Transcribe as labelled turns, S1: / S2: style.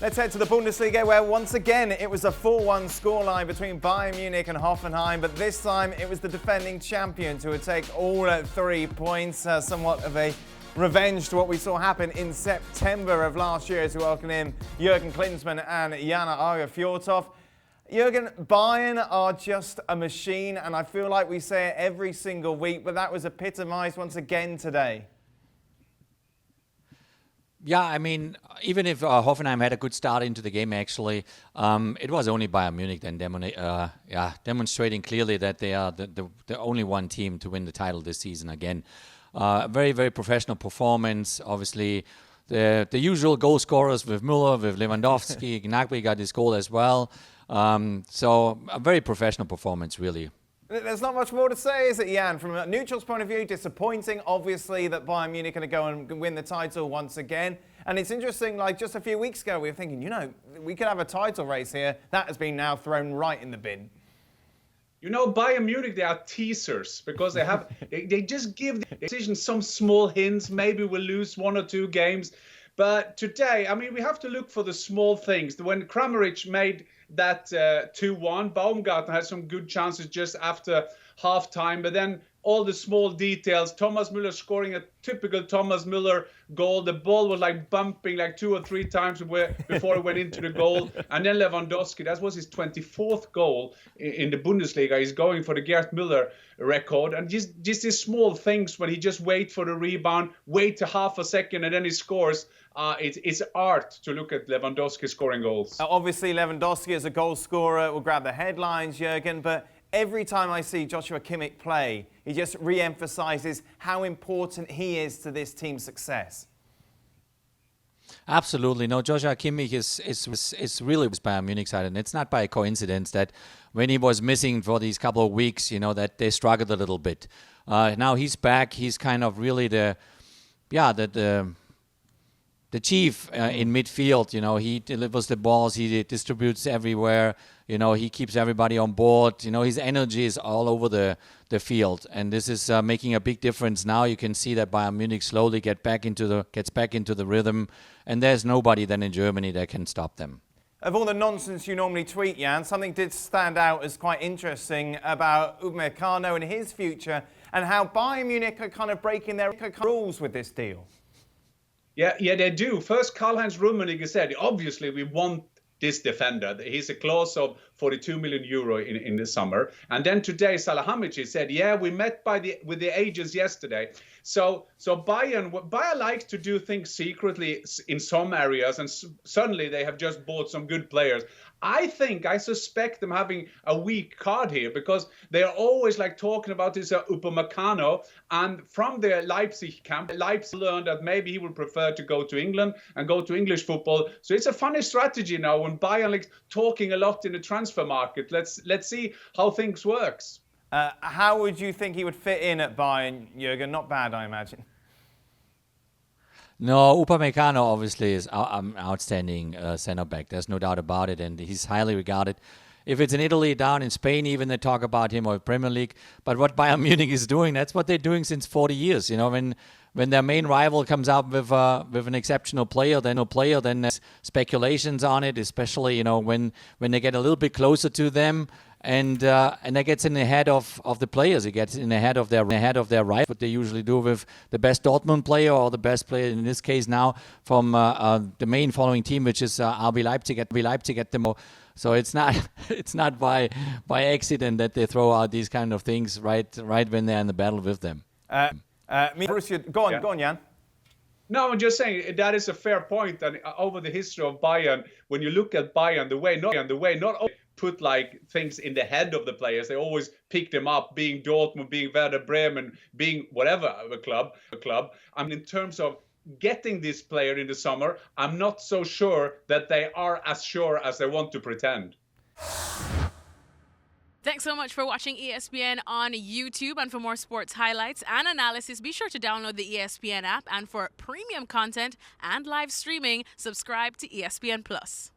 S1: Let's head to the Bundesliga, where once again it was a 4-1 scoreline between Bayern Munich and Hoffenheim, but this time it was the defending champions who would take all 3 points, somewhat of a revenge to what we saw happen in September of last year as we welcome in Jurgen Klinsmann and Aage Fjortoft. Jurgen, Bayern are just a machine, and I feel like we say it every single week, but that was epitomised once again today.
S2: Yeah, I mean, even if Hoffenheim had a good start into the game, actually, it was only Bayern Munich then demonstrating clearly that they are the only one team to win the title this season again. Very, very professional performance. Obviously, the usual goal scorers with Müller, with Lewandowski. Gnabry got his goal as well. So a very professional performance, really.
S1: There's not much more to say, is it, Jan? From a neutral's point of view, disappointing, obviously, that Bayern Munich are going to go and win the title once again. And it's interesting, like just a few weeks ago, we were thinking, you know, we could have a title race here. That has been now thrown right in the bin.
S3: You know, Bayern Munich, they are teasers because they just give the decision some small hints. Maybe we'll lose 1 or 2 games. But today, I mean, we have to look for the small things. When Kramaric made that 2-1, Baumgartner had some good chances just after half-time. But then all the small details, Thomas Müller scoring a typical Thomas Müller goal. The ball was like bumping like 2 or 3 times before it went into the goal. And then Lewandowski, that was his 24th goal in the Bundesliga. He's going for the Gerd Müller record. And just these small things when he just waits for the rebound, wait a half a second, and then he scores. It's art to look at Lewandowski scoring goals.
S1: Obviously, Lewandowski as a goal scorer will grab the headlines, Jurgen, but every time I see Joshua Kimmich play, he just re-emphasises how important he is to this team's success.
S2: Absolutely. No, Joshua Kimmich is really Bayern Munich side, and it's not by coincidence that when he was missing for these couple of weeks, you know, that they struggled a little bit. Now he's back. He's kind of really the chief in midfield. You know, he delivers the balls, he distributes everywhere. You know, he keeps everybody on board. You know, his energy is all over the field, and this is making a big difference. Now you can see that Bayern Munich slowly gets back into the rhythm, and there's nobody then in Germany that can stop them.
S1: Of all the nonsense you normally tweet, Jan, something did stand out as quite interesting about Upamecano and his future, and how Bayern Munich are kind of breaking their rules with this deal.
S3: Yeah, they do. First, Karl-Heinz Rummenigge said, obviously, we want this defender. He's a clause of 42 million euro in the summer. And then today, Salihamidzic said, yeah, we met with the agents yesterday. So Bayern likes to do things secretly in some areas, and suddenly they have just bought some good players. I suspect them having a weak card here because they are always like talking about this Upamecano, and from the Leipzig camp, Leipzig learned that maybe he would prefer to go to England and go to English football. So it's a funny strategy now when Bayern like talking a lot in the transfer market. Let's see how things works.
S1: How would you think he would fit in at Bayern, Jurgen? Not bad, I imagine.
S2: No, Upamecano obviously is an outstanding centre-back. There's no doubt about it, and he's highly regarded. If it's in Italy, down in Spain, even they talk about him, or Premier League. But what Bayern Munich is doing, that's what they're doing since 40 years. You know, when their main rival comes out with an exceptional player, then there's speculations on it, especially, you know, when they get a little bit closer to them. And that gets in the head of the players. It gets in the head of their right. What they usually do with the best Dortmund player or the best player in this case now from the main following team, which is RB Leipzig at the moment. So it's not by accident that they throw out these kind of things right when they're in the battle with them.
S1: Go on, Jan.
S3: No, I'm just saying that is a fair point. And over the history of Bayern, when you look at Bayern, the way not only put like things in the head of the players, they always pick them up, being Dortmund, being Werder Bremen, being whatever a club. I mean, in terms of getting this player in the summer, I'm not so sure that they are as sure as they want to pretend.
S4: Thanks so much for watching ESPN on YouTube. And for more sports highlights and analysis, be sure to download the ESPN app. And for premium content and live streaming, subscribe to ESPN Plus.